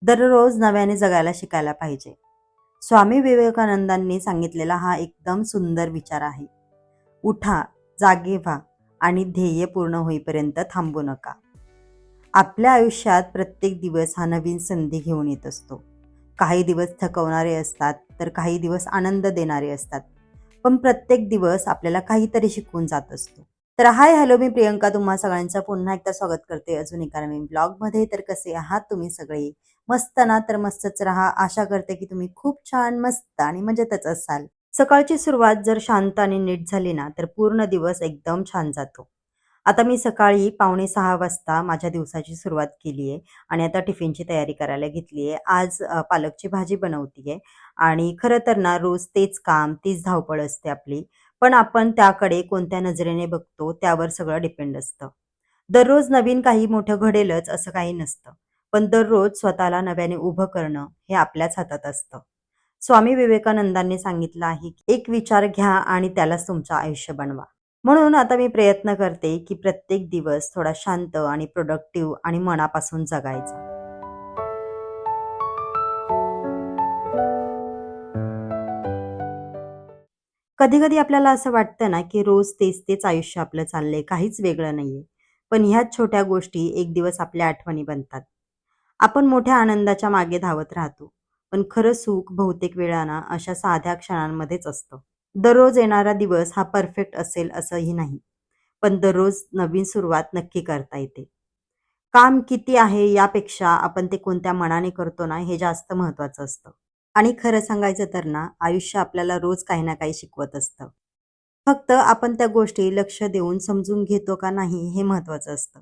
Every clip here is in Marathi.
दररोज नव्याने जगायला शिकायला पाहिजे. स्वामी विवेकानंदांनी सांगितलेला हा एकदम सुंदर विचार आहे. उठा, जागे व्हा आणि ध्येय पूर्ण होईपर्यंत थांबू नका. आपल्या आयुष्यात प्रत्येक दिवस हा नवीन संधी घेऊन येत असतो. काही दिवस थकवणारे असतात, तर काही दिवस आनंद देणारे असतात. पण प्रत्येक दिवस आपल्याला काहीतरी शिकवून जात असतो. तर हाय हॅलो, मी प्रियंका तुम्हा सगळ्यांचं पुन्हा एकदा स्वागत करते अजून एका नवीन ब्लॉगमध्ये. तर कसे आहात तुम्ही सगळे? मस्त ना? तर मस्तच राहा. आशा करते की तुम्ही खूप छान, मस्त आणि मजेतच असाल. सकाळची सुरुवात जर शांत आणि नीट झाली ना, तर पूर्ण दिवस एकदम छान जातो. आता मी सकाळी 5:45 वाजता माझ्या दिवसाची सुरुवात केली आहे आणि आता टिफिनची तयारी करायला घेतली आहे. आज पालकची भाजी बनवतीये आणि खरं तर ना रोज तेच काम, तीच धावपळ असते आपली. पण आपण त्याकडे कोणत्या नजरेने बघतो त्यावर सगळं डिपेंड असतं. दररोज नवीन काही मोठं घडेलच असं काही नसतं. पण दररोज स्वतःला नव्याने उभं करणं हे आपल्याच हातात असतं. स्वामी विवेकानंदांनी सांगितलं आहे, की एक विचार घ्या आणि त्यालाच तुमचं आयुष्य बनवा. म्हणून आता मी प्रयत्न करते, की प्रत्येक दिवस थोडा शांत आणि प्रोडक्टिव्ह आणि मनापासून जगायचा. कधी-कधी आपल्याला असं वाटतं ना, की रोज तेच-तेच आयुष्य आपलं चाललंय, काहीच वेगळं नाहीये. पण ह्याच छोट्या गोष्टी एक दिवस आपल्या आठवणी बनतात. आपण मोठ्या आनंदाच्या मागे धावत राहतो. पण खरं सुख बहुतेक वेळा ना, अशा साध्या क्षणांमध्येच असतं. दररोज येणारा दिवस हा परफेक्ट असेल असंही नाही. पण दररोज नवीन सुरुवात नक्की करता येते. काम किती आहे यापेक्षा आपण ते कोणत्या मनाने करतो ना, हे जास्त महत्त्वाचं असतं. आणि खरं सांगायचं तर ना, आयुष्य आपल्याला रोज काही ना काही शिकवत असतं. फक्त आपण त्या गोष्टी लक्ष देऊन समजून घेतो का नाही हे महत्त्वाचं असतं.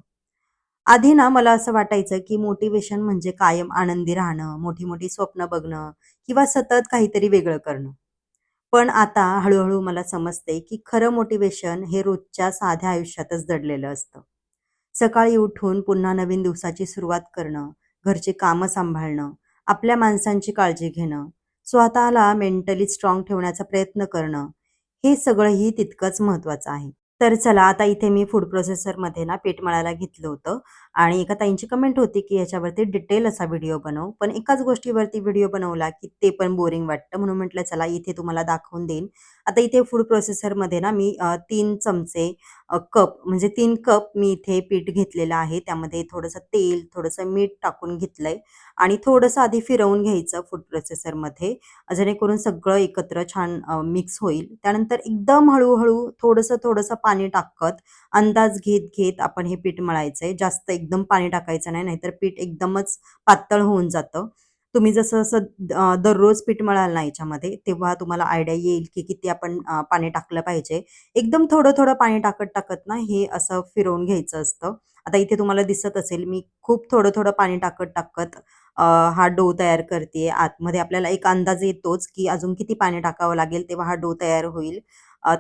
आधी ना मला असं वाटायचं, की मोटिव्हेशन म्हणजे कायम आनंदी राहणं, मोठी-मोठी स्वप्न बघणं किंवा सतत काहीतरी वेगळं करणं. पण आता हळू मला समजते, की खरं मोटिव्हेशन हे रोजच्या साध्या आयुष्यातच दडलेलं असतं. सकाळी उठून पुन्हा नवीन दिवसाची सुरुवात करणं, घरची कामं सांभाळणं, आपल्या माणसांची काळजी घेणं, स्वतःला मेंटली स्ट्राँग ठेवण्याचा प्रयत्न करणं, हे सगळंही तितकंच महत्त्वाचं आहे. तर चला आता इथे मी फूड प्रोसेसरमध्ये ना पीठ मळायला घेतलं होतं आणि एका ताईंची कमेंट होती, की याच्यावरती डिटेल असा व्हिडिओ बनव. पण एकाच गोष्टीवरती व्हिडिओ बनवला, की ते पण बोरिंग वाटतं. म्हणून म्हटलं चला इथे तुम्हाला दाखवून देईन. आता इथे फूड प्रोसेसरमध्ये ना मी 3 चमचे कप म्हणजे 3 कप मी इथे पीठ घेतलेलं आहे. त्यामध्ये थोडंसं तेल, थोडंसं मीठ टाकून घेतलंय आणि थोडंसं आधी फिरवून घ्यायचं फूड प्रोसेसरमध्ये जेणेकरून सगळं एकत्र छान मिक्स होईल. त्यानंतर एकदम हळू-हळू थोडंसं पाणी टाकत, अंदाज घेत आपण हे पीठ मळायचंय. जास्त एकदम पाणी टाकायचं नाही, नाहीतर पीठ एकदमच पातळ होऊन जातं. तुम्ही जसं-जसं दररोज पीठ मळाल ना याच्यामध्ये, तेव्हा तुम्हाला आयडिया येईल की किती आपण पाणी टाकलं पाहिजे. एकदम थोडं-थोडं पाणी टाकत-टाकत ना हे असं फिरवून घ्यायचं असतं. आता इथे तुम्हाला दिसत असेल मी खूप थोडं-थोडं पाणी टाकत-टाकत हा डो तयार करतेय. आतमध्ये आपल्याला एक अंदाज येतोच, की अजून किती पाणी टाकावं लागेल तेव्हा हा डो तयार होईल.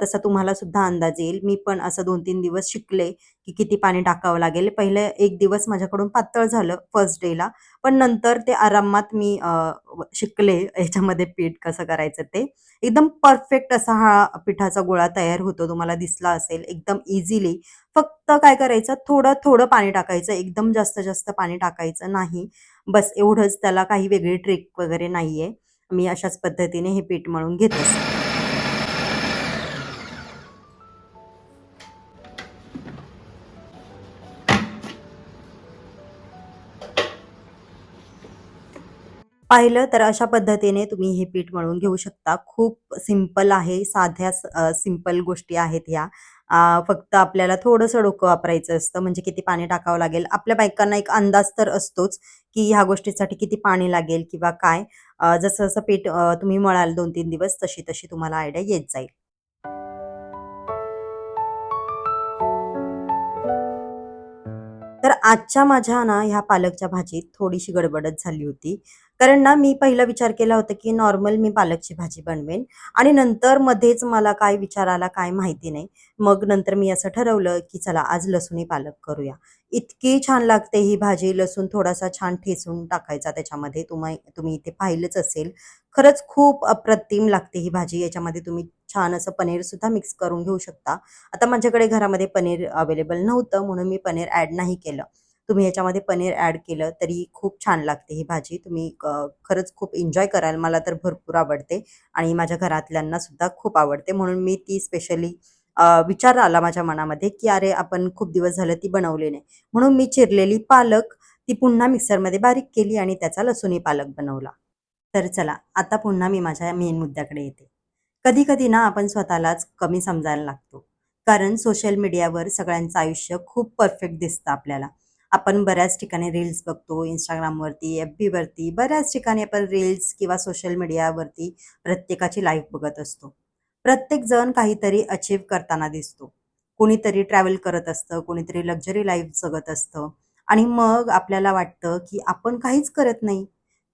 तसा तुम्हाला सुद्धा अंदाज येईल. मी पण असं 2-3 दिवस शिकले, की किती पाणी टाकावं लागेल. पहिले 1 दिवस माझ्याकडून पातळ झालं फर्स्ट डेला. पण नंतर ते आरामात मी शिकले ह्याच्यामध्ये पीठ कसं करायचं ते. एकदम परफेक्ट असा हा पिठाचा गोळा तयार होतो. तुम्हाला दिसला असेल एकदम इझिली. फक्त काय करायचं थोडं-थोडं पाणी टाकायचं. एकदम जास्त-जास्त पाणी टाकायचं नाही. बस एवढंच त्याला काही वेगळी ट्रिक वगैरे नाहीये. मी अशाच पद्धतीने हे पीठ मळून घेत असते. पाहिलं तर अशा पद्धतीने तुम्ही हे पीठ मळून घेऊ शकता. खूप सिंपल आहे. साध्या सिंपल गोष्टी आहेत ह्या. फक्त आपल्याला थोडंसं डोकं वापरायचं असतं. म्हणजे किती पाणी टाकावं लागेल. आपल्या बायकांना एक अंदाज तर असतोच, की ह्या गोष्टीसाठी किती पाणी लागेल किंवा काय. जसं-जसं पीठ तुम्ही मळाल 2-3 दिवस तशी-तशी तुम्हाला आयडिया येत जाईल. तर आजच्या माझ्या ना ह्या पालकच्या भाजीत थोडीशी गडबडच झाली होती. कारण ना मी पहिला विचार केला होता, की नॉर्मल मी पालकची भाजी बनवेन आणि नंतर मध्येच मला काय विचार आला काय माहिती नाही. मग नंतर मी असं ठरवलं, की चला आज लसुणी पालक करूया. इतकी छान लागते ही भाजी. लसूण थोडासा छान ठेचून टाकायचा त्याच्यामध्ये. तुम्ही इथे पाहिलंच असेल. खरंच खूप अप्रतिम लागते ही भाजी. याच्यामध्ये तुम्ही छान असं पनीरसुद्धा मिक्स करून घेऊ शकता. आता माझ्याकडे घरामध्ये पनीर अवेलेबल नव्हतं म्हणून मी पनीर ॲड नाही केलं. तुम्ही ह्याच्यामध्ये पनीर ॲड केलं तरी खूप छान लागते ही भाजी. तुम्ही खरंच खूप एन्जॉय कराल. मला तर भरपूर आवडते आणि माझ्या घरातल्यांना सुद्धा खूप आवडते. म्हणून मी ती स्पेशली विचार आला माझ्या मनामध्ये, की अरे आपण खूप दिवस झालं ती बनवली नाही. म्हणून मी चिरलेली पालक ती पुन्हा मिक्सरमध्ये बारीक केली आणि त्याचा लसूणी पालक बनवला. तर चला, आता पुन्हा मी माझ्या मेन मुद्द्याकडे येते. कधी-कधी ना आपण स्वतःलाच कमी समजायला लागतो. कारण सोशल मीडियावर सगळ्यांचं आयुष्य खूप परफेक्ट दिसतं आपल्याला. आपण बऱ्याच ठिकाणी रील्स बघतो, Instagramवरती, FBवरती बऱ्याच ठिकाणी आपण रील्स किंवा सोशल मीडियावरती प्रत्येकाची लाईफ बघत असतो. प्रत्येकजण काहीतरी अचीव्ह करताना दिसतो. कोणीतरी ट्रॅव्हल करत असतं, कोणीतरी लक्झरी लाईफ जगत असतं आणि मग आपल्याला वाटतं, की आपण काहीच करत नाही.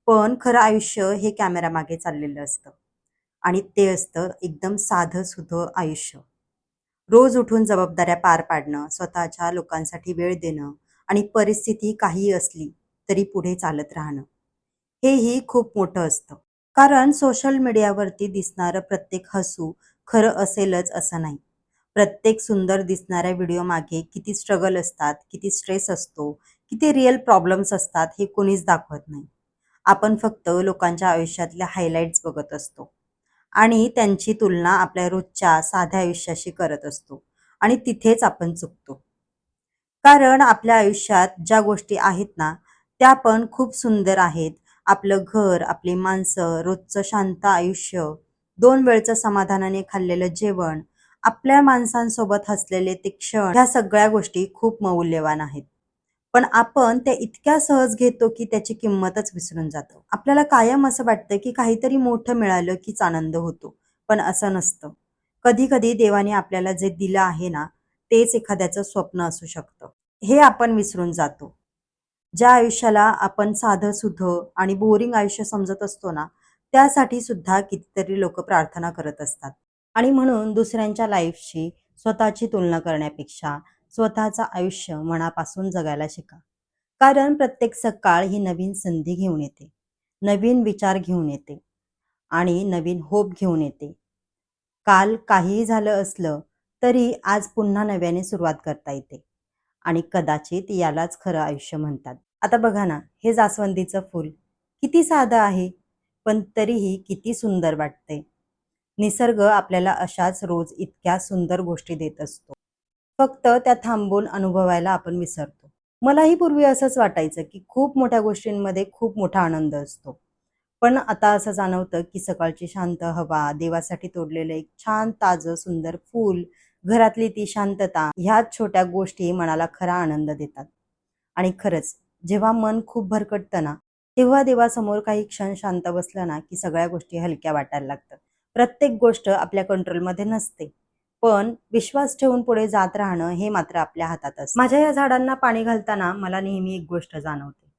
पण खरं आयुष्य हे कॅमेरामागे चाललेलं असतं आणि ते असतं एकदम साधं-सुधं आयुष्य. रोज उठून जबाबदाऱ्या पार पाडणं, स्वतःच्या लोकांसाठी वेळ देणं आणि परिस्थिती काहीही असली तरी पुढे चालत राहणं. हेही खूप मोठं असतं. कारण सोशल मीडियावरती दिसणारं प्रत्येक हसू खरं असेलच असं नाही. प्रत्येक सुंदर दिसणाऱ्या व्हिडिओमागे किती स्ट्रगल असतात, किती स्ट्रेस असतो, किती रिअल प्रॉब्लेम्स असतात हे कोणीच दाखवत नाही. आपण फक्त लोकांच्या आयुष्यातल्या हायलाइट्स बघत असतो आणि त्यांची तुलना आपल्या रोजच्या साध्या आयुष्याशी करत असतो आणि तिथेच आपण चुकतो. कारण आपल्या आयुष्यात ज्या गोष्टी आहेत ना, त्या पण खूप सुंदर आहेत. आपलं घर, आपली माणसं, रोजचं शांत आयुष्य, 2 वेळचं समाधानाने खाल्लेलं जेवण, आपल्या माणसांसोबत हसलेले ते क्षण, ह्या सगळ्या गोष्टी खूप मौल्यवान आहेत. पण आपण त्या इतक्या सहज घेतो, की त्याची किंमतच विसरून जातो. आपल्याला कायम असं वाटतं, की काहीतरी मोठं मिळालं कीच आनंद होतो. पण असं नसतं. कधी-कधी देवाने आपल्याला जे दिलं आहे ना, तेच एखाद्याचं स्वप्न असू शकतं. हे आपण विसरून जातो. ज्या आयुष्याला आपण साधं-सुधं आणि बोरिंग आयुष्य समजत असतो ना, त्यासाठी सुद्धा कितीतरी लोकं प्रार्थना करत असतात. आणि म्हणून दुसऱ्यांच्या लाईफशी स्वतःची तुलना करण्यापेक्षा स्वतःचं आयुष्य मनापासून जगायला शिका. कारण प्रत्येक सकाळ ही नवीन संधी घेऊन येते, नवीन विचार घेऊन येते आणि नवीन होप घेऊन येते. काल काहीही झालं असलं, तरी आज पुन्हा नव्याने सुरुवात करता येते आणि कदाचित यालाच खरं आयुष्य म्हणतात. आता बघा ना, हे जास्वंदीचं फूल किती साधं आहे, पण तरीही किती सुंदर वाटते. निसर्ग आपल्याला अशाच रोज इतक्या सुंदर गोष्टी देत असतो. फक्त त्या थांबून अनुभवायला आपण विसरतो. मलाही पूर्वी असंच वाटायचं, की खूप मोठ्या गोष्टींमध्ये खूप मोठा आनंद असतो. पण आता असं जाणवतं, की सकाळची शांत हवा, देवासाठी तोडलेलं एक छान ताजं सुंदर फूल, घरातली ती शांतता, ह्याच छोट्या गोष्टी मनाला खरा आनंद देतात. आणि खरंच, जेव्हा मन खूप भरकटतं ना, तेव्हा देवासमोर काही क्षण शांत बसलं ना, की सगळ्या गोष्टी हलक्या वाटायला लागतात. प्रत्येक गोष्ट आपल्या कंट्रोलमध्ये नसते. पण विश्वास ठेवून पुढे जात राहणं हे मात्र आपल्या हातात असतं. माझ्या या झाडांना पाणी घालताना मला नेहमी एक गोष्ट जाणवते.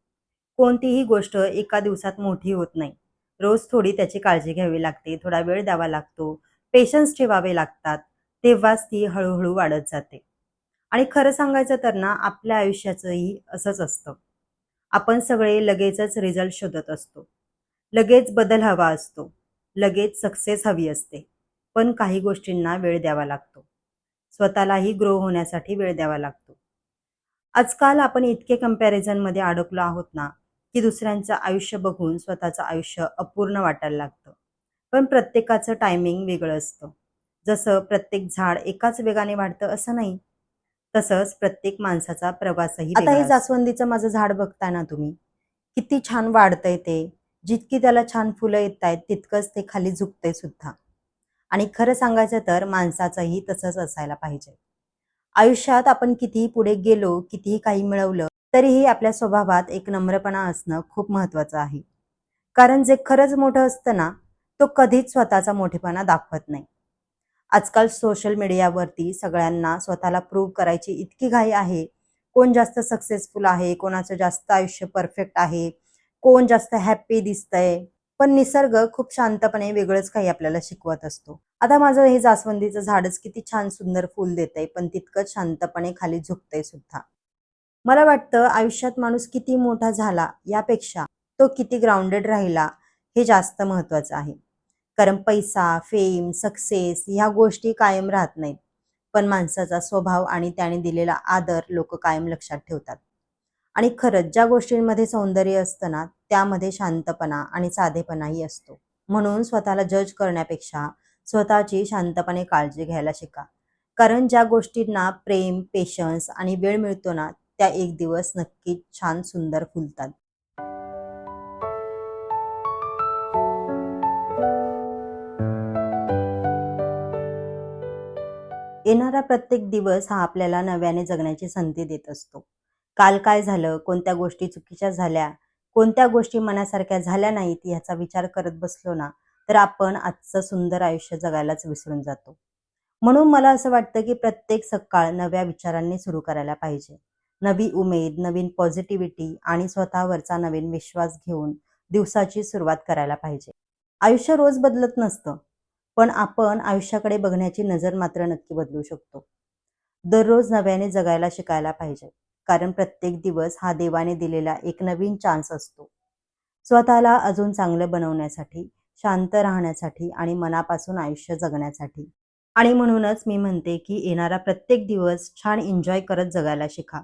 कोणतीही गोष्ट एका दिवसात मोठी होत नाही. रोज थोडी त्याची काळजी घ्यावी लागते, थोडा वेळ द्यावा लागतो, पेशन्स ठेवावे लागतात. तेव्हाच ती हळू वाढत जाते. आणि खरं सांगायचं तर ना, आपल्या आयुष्याचंही असंच असतं. आपण सगळे लगेचच रिझल्ट शोधत असतो. लगेच बदल हवा असतो. लगेच सक्सेस हवी असते. पण काही गोष्टींना वेळ द्यावा लागतो. स्वतःलाही ग्रो होण्यासाठी वेळ द्यावा लागतो. आजकाल आपण इतके कंपॅरिझनमध्ये अडकलो आहोत ना, की दुसऱ्यांचं आयुष्य बघून स्वतःचं आयुष्य अपूर्ण वाटायला लागतं. पण प्रत्येकाचं टायमिंग वेगळं असतं. जसं प्रत्येक झाड एकाच वेगाने वाढतं असं नाही. तसंच प्रत्येक माणसाचा प्रवासही आता हे जास्वंदीचं माझं झाड बघताय ना तुम्ही, किती छान वाढतंय ते. जितकी त्याला छान फुलं येतायत तितकंच ते खाली झुकतंय सुद्धा. आणि खरं सांगायचं तर माणसाचंही तसंच असायला पाहिजे. आयुष्यात आपण कितीही पुढे गेलो, कितीही काही मिळवलं, तरीही आपल्या स्वभावात एक नम्रपणा असणं खूप महत्त्वाचं आहे. कारण जे खरंच मोठं असतं ना, तो कधीच स्वतःचा मोठेपणा दाखवत नाही. आजकाल सोशल मीडियावरती सगळ्यांना स्वतःला प्रूव्ह करायची इतकी घाई आहे. कोण जास्त सक्सेसफुल आहे, कोणाचं जास्त आयुष्य परफेक्ट आहे, कोण जास्त हॅपी दिसतंय. पण निसर्ग खूप शांतपणे वेगळंच काही आपल्याला शिकवत असतो. आता माझं हे जास्वंदीचं झाडच किती छान सुंदर फूल देतंय, पण तितकंच शांतपणे खाली झुकतंय सुद्धा. मला वाटतं आयुष्यात माणूस किती मोठा झाला यापेक्षा तो किती ग्राउंडेड राहिला हे जास्त महत्त्वाचं आहे. कारण पैसा, फेम, सक्सेस ह्या गोष्टी कायम राहत नाहीत. पण माणसाचा स्वभाव आणि त्याने दिलेला आदर लोक कायम लक्षात ठेवतात. आणि खरंच ज्या गोष्टींमध्ये सौंदर्य असतं ना, त्यामध्ये शांतपणा आणि साधेपणाही असतो. म्हणून स्वतःला जज करण्यापेक्षा स्वतःची शांतपणे काळजी घ्यायला शिका. कारण ज्या गोष्टींना प्रेम, पेशन्स आणि वेळ मिळतो ना, त्या एक दिवस नक्कीच छान सुंदर फुलतात. येणारा प्रत्येक दिवस हा आपल्याला नव्याने जगण्याची संधी देत असतो. काल काय झालं, कोणत्या गोष्टी चुकीच्या झाल्या, कोणत्या गोष्टी मनासारख्या झाल्या नाहीत याचा विचार करत बसलो ना, तर आपण आजचं सुंदर आयुष्य जगायलाच विसरून जातो. म्हणून मला असं वाटतं, की प्रत्येक सकाळ नव्या विचारांनी सुरू करायला पाहिजे. नवी उमेद, नवीन पॉझिटिव्हिटी आणि स्वतःवरचा नवीन विश्वास घेऊन दिवसाची सुरुवात करायला पाहिजे. आयुष्य रोज बदलत नसतं, पण आपण आयुष्याकडे बघण्याची नजर मात्र नक्की बदलू शकतो. दररोज नव्याने जगायला शिकायला पाहिजे, कारण प्रत्येक दिवस हा देवाने दिलेला एक नवीन चान्स असतो. स्वतःला अजून चांगलं बनवण्यासाठी, शांत राहण्यासाठी आणि मनापासून आयुष्य जगण्यासाठी. आणि म्हणूनच मी म्हणते, की येणारा प्रत्येक दिवस छान एन्जॉय करत जगायला शिका.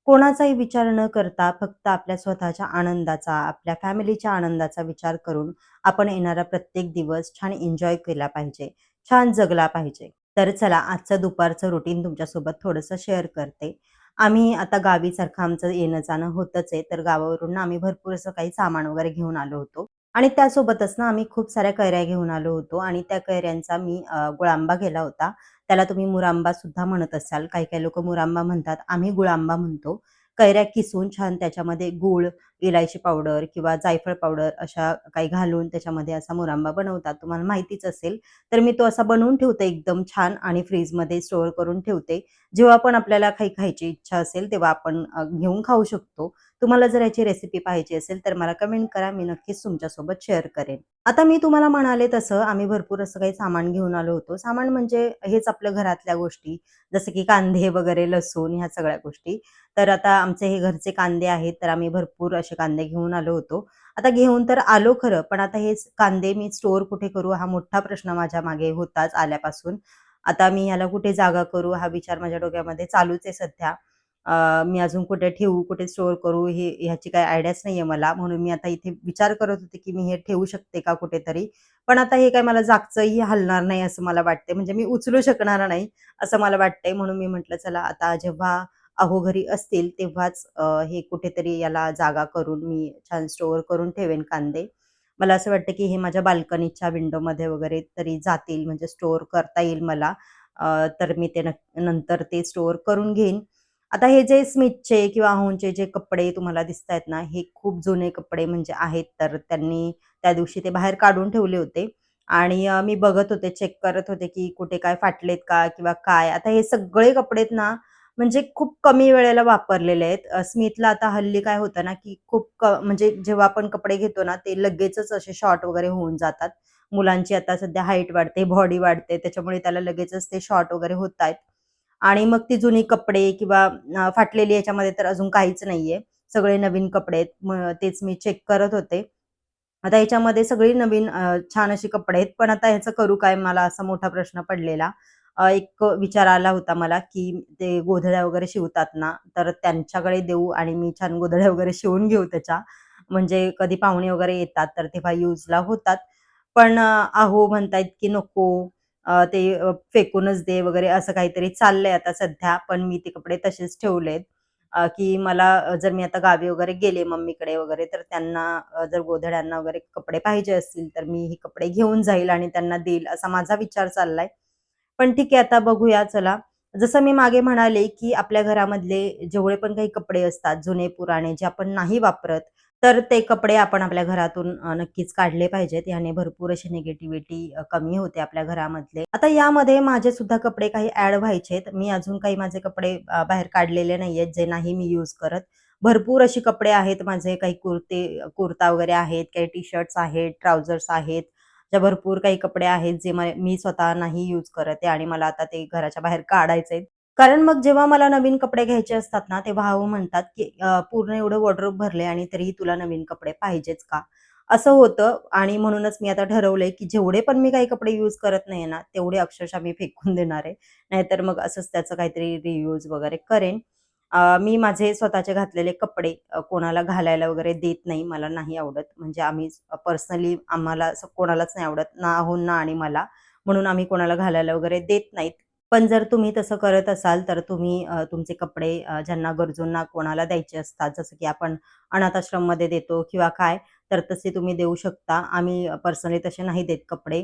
कोणाचाही विचार न करता फक्त आपल्या स्वतःच्या आनंदाचा, आपल्या फॅमिलीच्या आनंदाचा विचार करून आपण येणारा प्रत्येक दिवस छान एन्जॉय केला पाहिजे, छान जगला पाहिजे. तर चला आजचं दुपारचं रुटीन तुमच्यासोबत थोडंसं शेअर करते. आम्ही आता गावीसारखं आमचं येणं-जाणं होतंच आहे. तर गावावरून ना आम्ही भरपूर असं काही सामान वगैरे घेऊन आलो होतो आणि त्यासोबतच ना आम्ही खूप साऱ्या कैऱ्या घेऊन आलो होतो आणि त्या कैऱ्यांचा मी गुळांबा केला होता. त्याला तुम्ही मुरांबा सुद्धा म्हणत असाल. काही-काही लोकं मुरांबा म्हणतात. आम्ही गुळांबा म्हणतो. कैऱ्या किसून छान त्याच्यामध्ये गूळ, इलायची पावडर किंवा जायफळ पावडर अशा काही घालून त्याच्यामध्ये असा मुरांबा बनवतात. तुम्हाला माहितीच असेल. तर मी तो असा बनवून ठेवते एकदम छान आणि फ्रीजमध्ये स्टोअर करून ठेवते. जेव्हा पण आपल्याला काही खायची इच्छा असेल, तेव्हा आपण घेऊन खाऊ शकतो. तुम्हाला जर याची रेसिपी पाहिजे असेल, तर मला कमेंट करा. मी नक्कीच तुमच्यासोबत शेअर करेन. आता मी तुम्हाला म्हणाले तसं आम्ही भरपूर असं काही सामान घेऊन आलो होतो. सामान म्हणजे हेच आपल्या घरातल्या गोष्टी, जसं की कांदे वगैरे, लसूण ह्या सगळ्या गोष्टी. तर आता आमचे हे घरचे कांदे आहेत, तर आम्ही भरपूर असे कांदे घेऊन आलो होतो. आता घेऊन तर आलो खरं, पण आता हे कांदे मी स्टोअर कुठे करू हा मोठा प्रश्न माझ्या मागे होताच आल्यापासून. आता मी ह्याला कुठे जागा करू हा विचार माझ्या डोक्यामध्ये चालूच आहे सध्या. मी अजून कुठे ठेवू, कुठे स्टोअर करू ह्याची काही आयडियाच नाहीये मला. म्हणून मी आता इथे विचार करत होते, की मी हे ठेवू शकते का कुठेतरी. पण आता हे काय मला जागचंही हलणार नाही असं मला वाटतंय. म्हणजे मी उचलू शकणार नाही असं मला वाटतंय. म्हणून मी म्हटलं चला आता जेव्हा अहोघरी असतील तेव्हाच हे कुठेतरी याला जागा करून मी छान स्टोअर करून ठेवेन कांदे. मला असं वाटतं, की हे माझ्या बाल्कनीच्या विंडोमध्ये वगैरे तरी जातील म्हणजे स्टोअर करता येईल मला. तर मी ते नंतर ते स्टोअर करून घेईन. आता हे जे स्मिथचे किंवा अहोंचे जे कपडे तुम्हाला दिसतायत ना, हे खूप जुने कपडे म्हणजे आहेत. तर त्यांनी त्या दिवशी ते बाहेर काढून ठेवले होते आणि मी बघत होते, चेक करत होते, की कुठे काय फाटलेत का किंवा काय. आता हे सगळे कपडेत ना, म्हणजे खूप कमी वेळेला वापरलेले आहेत. स्मिथला आता हल्ली काय होतं ना, की खूप म्हणजे जेव्हा आपण कपडे घेतो ना, ते लगेचच असे शॉर्ट वगैरे होऊन जातात. मुलांची आता सध्या हाईट वाढते, बॉडी वाढते, त्याच्यामुळे त्याला लगेचच ते शॉर्ट वगैरे होतायत. आणि मग ती जुनी कपडे किंवा फाटलेली याच्यामध्ये तर अजून काहीच नाहीये. सगळे नवीन कपडे आहेत. मग तेच मी चेक करत होते. आता ह्याच्यामध्ये सगळी नवीन छान अशी कपडे आहेत. पण आता ह्याचं करू काय? मला असा मोठा प्रश्न पडलेला. एक विचार आला होता मला, की ते गोधड्या वगैरे शिवतात ना, तर त्यांच्याकडे देऊ आणि मी छान गोधड्या वगैरे शिवून घेऊ त्याच्या. म्हणजे कधी पाहुणे वगैरे येतात, तर तेव्हा यूजला होतात. पण अहो म्हणतायत, की नको ते फेकूनच दे वगैरे असं काहीतरी चाललंय आता सध्या. पण मी ते कपडे तसेच ठेवलेत. की मला जर मी आता गावी वगैरे गेले मम्मीकडे वगैरे, तर त्यांना जर गोधड्यांना वगैरे कपडे पाहिजे असतील, तर मी हे कपडे घेऊन जाईल आणि त्यांना देईल, असा माझा विचार चाललाय. पण ठीक आहे आता बघूया चला. जसं मी मागे म्हणाले, की आपल्या घरामधले जेवढे पण काही कपडे असतात जुने पुराणे जे आपण नाही वापरत, तर ते कपडे आपण आपल्या घरातून नक्कीच काढले पाहिजेत. याने भरपूर अशी निगेटिव्हिटी कमी होते आपल्या घरामधले. आता यामध्ये माझे सुद्धा कपडे काही ॲड व्हायचेत. मी अजून काही माझे कपडे बाहेर काढलेले नाहीयेत, जे नाही मी यूज करत. भरपूर अशी कपडे आहेत माझे, काही कुर्ता वगैरे आहेत, काही टी-शर्ट्स आहेत, ट्राउझर्स आहेत. ज्या भरपूर काही कपडे आहेत जे मी स्वतः नाही यूज करत आहे आणि मला आता ते घराच्या बाहेर काढायचे. कारण मग जेव्हा मला नवीन कपडे घ्यायचे असतात ना, तेव्हा अहो म्हणतात, की "पूर्ण एवढं वॉर्डरोब भरलंय आणि तरीही तुला नवीन कपडे पाहिजेच का?" असं होतं आणि म्हणूनच मी आता ठरवलंय, की जेवढे पण मी काही कपडे यूज करत नाहीये ना, तेवढे अक्षरशः मी फेकून देणार आहे. नाहीतर मग असंच त्याचं काहीतरी रियूज वगैरे करेन. मी माझे स्वतःचे घातलेले कपडे कोणाला घालायला वगैरे देत नाही. मला नाही आवडत. म्हणजे आम्ही पर्सनली आम्हाला असं कोणालाच नाही आवडत. ना आहोंना आणि मला. म्हणून आम्ही कोणाला घालायला वगैरे देत नाहीत. पण जर तुम्ही तसं करत असाल, तर तुम्ही तुमचे कपडे ज्यांना गरजूंना कोणाला द्यायचे असतात, जसं की आपण अनाथ आश्रममध्ये देतो किंवा काय, तर तसे तुम्ही देऊ शकता. आम्ही पर्सनली तसे नाही देत कपडे.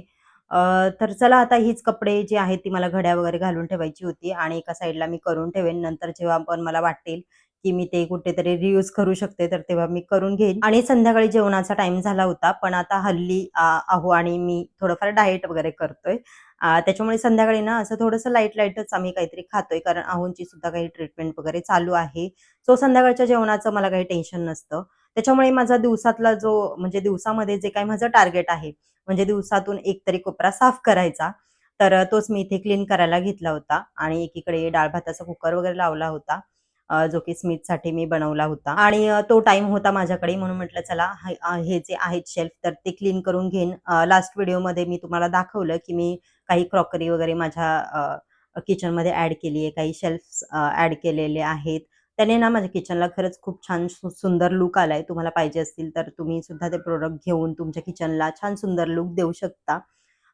तर चला आता हीच कपडे जी आहेत ती मला घड्या वगैरे घालून ठेवायची होती आणि एका साईडला मी करून ठेवेन. नंतर जेव्हा पण मला वाटेल, की मी ते कुठेतरी रियूज करू शकते, तर तेव्हा मी करून घेईन. आणि संध्याकाळी जेवणाचा टाईम झाला होता. पण आता हल्ली अहो आणि मी थोडंफार डाएट वगैरे करतोय. त्याच्यामुळे संध्याकाळी ना असं थोडंसं लाईटच आम्ही काहीतरी खातोय, कारण अहोंची सुद्धा काही ट्रीटमेंट वगैरे चालू आहे. सो संध्याकाळच्या जेवणाचं मला काही टेन्शन नसतं. त्याच्यामुळे माझा दिवसातला जो म्हणजे दिवसामध्ये जे काही माझं टार्गेट आहे, म्हणजे दिवसातून एक तरी कोपरा साफ करायचा. तर तोच मी इथे क्लीन करायला घेतला होता आणि एकीकडे डाळ-भाताचा कुकर वगैरे लावला होता. जो की स्मितसाठी मी बनवला होता आणि तो टाईम होता माझ्याकडे म्हणून म्हटलं चला हे जे आहेत शेल्फ तर ते क्लीन करून घेईन. लास्ट व्हिडिओमध्ये मी तुम्हाला दाखवलं, की मी काही क्रॉकरी वगैरे माझ्या किचनमध्ये ॲड केली आहे. काही शेल्फ्स ॲड केलेले आहेत. त्याने ना माझ्या किचनला खरंच खूप छान सुंदर लूक आलाय. तुम्हाला पाहिजे असतील तर तुम्ही सुद्धा ते प्रॉडक्ट घेऊन तुमच्या किचनला छान सुंदर लूक देऊ शकता.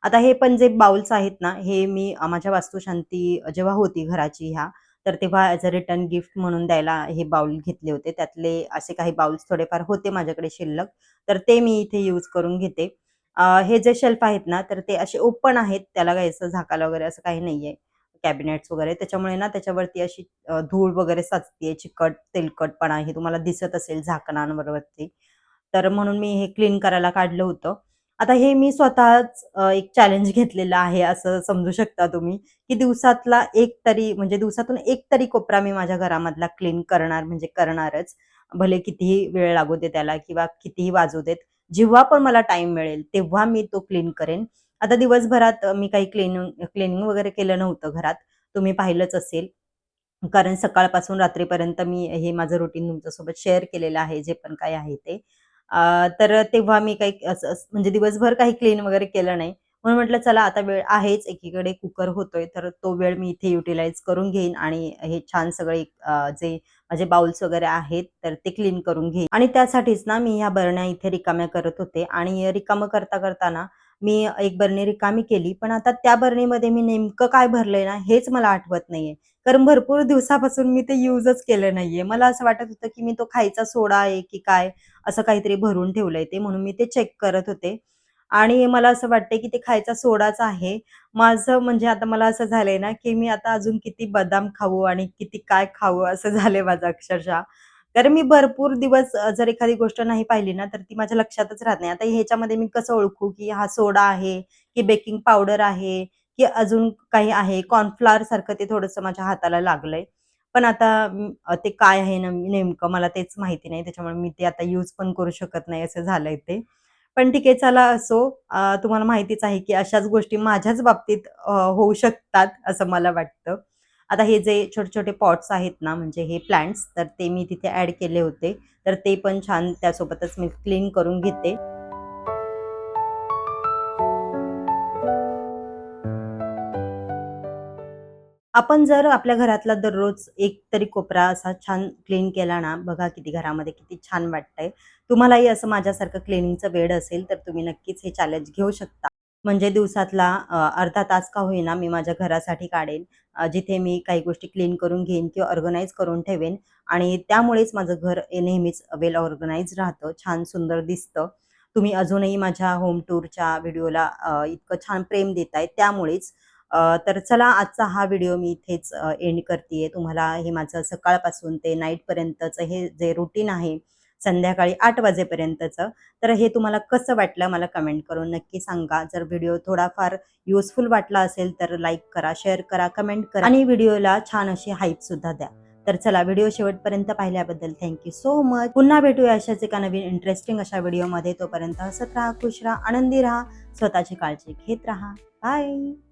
आता हे पण जे बाउल्स आहेत ना, हे मी माझ्या वास्तुशांती जेव्हा होती घराची ह्या, तर तेव्हा ॲज अ रिटर्न गिफ्ट म्हणून द्यायला हे बाउल घेतले होते. त्यातले असे काही बाउल्स थोडेफार होते माझ्याकडे शिल्लक, तर ते मी इथे यूज करून घेते. हे जे शेल्फ आहेत ना, तर ते असे ओपन आहेत. त्याला काही असं झाकायला वगैरे असं काही नाहीये. कॅबिनेट्स वगैरे त्याच्यामुळे ना त्याच्यावरती अशी धूळ वगैरे साचतीये, चिकट, तेलकटपणा हे तुम्हाला दिसत असेल झाकणांवरती. तर म्हणून मी हे क्लीन करायला काढलं होतं. आता हे मी स्वतःच एक चॅलेंज घेतलेलं आहे असं समजू शकता तुम्ही, की दिवसातला एक तरी म्हणजे दिवसातून एक तरी कोपरा मी माझ्या घरामधला क्लीन करणार म्हणजे करणारच. भले कितीही वेळ लागू दे त्याला किंवा कितीही वाजू देत. जेव्हा पण मला टाईम मिळेल तेव्हा मी तो क्लीन करेन. आता दिवसभरात मी काही क्लीनिंग वगैरे केलं नव्हतं घरात. तुम्ही पाहिलंच असेल. कारण सकाळपासून रात्रीपर्यंत मी हे माझं रुटीन तुमच्यासोबत शेअर केलेलं आहे, जे पण काही आहे ते. तर तेव्हा मी काही असं म्हणजे दिवसभर काही क्लीन वगैरे केलं नाही. म्हणून म्हटलं चला आता वेळ आहेच, एकीकडे कुकर होतोय, तर तो वेळ मी इथे युटिलाइज करून घेईन आणि हे छान सगळे जे माझे बाउल्स वगैरे आहेत, तर ते क्लीन करून घेईन. आणि त्यासाठीच ना मी ह्या बरण्या इथे रिकाम्या करत होते आणि रिकामं करता ना मी एक बरणी रिकामी केली. पण आता त्या बरणीमध्ये मी नेमकं काय भरलंय ना, हेच मला आठवत नाहीये. कारण भरपूर दिवसापासून मी ते युजच केलं नाहीये. मला असं वाटत होतं, की मी तो खायचा सोडा आहे की काय, असं काहीतरी भरून ठेवलंय ते, म्हणून मी ते चेक करत होते. आणि मला असं वाटतंय, की ते खायचा सोडाच आहे. माझं म्हणजे आता मला असं झालंय ना, की मी आता अजून किती बदाम खाऊ आणि किती काय खाऊ असं झालंय माझं अक्षरशः. कारण मी भरपूर दिवस जर एखादी गोष्ट नाही पाहिली ना, तर ती माझ्या लक्षातच राहत नाही. आता ह्याच्यामध्ये मी कसं ओळखू, की हा सोडा आहे, की बेकिंग पावडर आहे, की अजून काही आहे. कॉर्नफ्लॉवर सारखं ते थोडंसं माझ्या हाताला लागलंय. पण आता ते काय आहे ना नेमकं मला तेच माहिती नाही. त्याच्यामुळे मी ते आता यूज पण करू शकत नाही असं झालंय ते. पण ठीक आहे चला असो. तुम्हाला माहितीच आहे, की अशाच गोष्टी माझ्याच बाबतीत होऊ शकतात असं मला वाटतं. आता हे जे छोटे-छोटे पॉट्स आहेत ना, म्हणजे हे प्लांट्स तर ते मी तिथे ॲड केले होते. तर ते पण छान त्यासोबतच मी क्लीन करून घेते. आपण जर आपल्या घरातला दररोज एक तरी कोपरा असा छान क्लीन केला ना, बघा किती घरामध्ये किती छान वाटतंय. तुम्हालाही असं माझ्यासारखं क्लिनिंगचं वेड असेल, तर तुम्ही नक्कीच हे चॅलेंज घेऊ शकता. म्हणजे दिवसातला अर्धा तास का होईना मी माझ्या घरासाठी काढेन. जिथे मी काही गोष्टी क्लीन करून घेईन किंवा ऑर्गनाइज करून ठेवेन आणि त्यामुळेच माझं घर हे नेहमीच वेल ऑर्गनाइज्ड राहतं, छान सुंदर दिसतं. तुम्ही अजूनही माझ्या होम टूरच्या व्हिडिओला इतकं छान प्रेम देताय त्यामुळेच. तर चला आजचा हा व्हिडिओ मी इथेच एंड करतीये. तुम्हाला हे माझं सकाळपासून ते नाईटपर्यंतचं हे जे रुटीन आहे, संध्याकाळी 8 वाजेपर्यंतचं, तर हे तुम्हाला कसं वाटलं मला कमेंट करून नक्की सांगा. जर व्हिडिओ थोडाफार युजफुल वाटला असेल तर लाईक करा, शेअर करा, कमेंट करा आणि व्हिडिओला छान अशी हाईपसुद्धा द्या. तर चला व्हिडिओ शेवटपर्यंत पाहिल्याबद्दल थँक यू सो मच. पुन्हा भेटूया अशाच एका नवीन इंटरेस्टिंग अशा व्हिडिओमध्ये. तोपर्यंत हसत राहा, खुश राहा, आनंदी राहा, स्वतःची काळजी घेत राहा. बाय.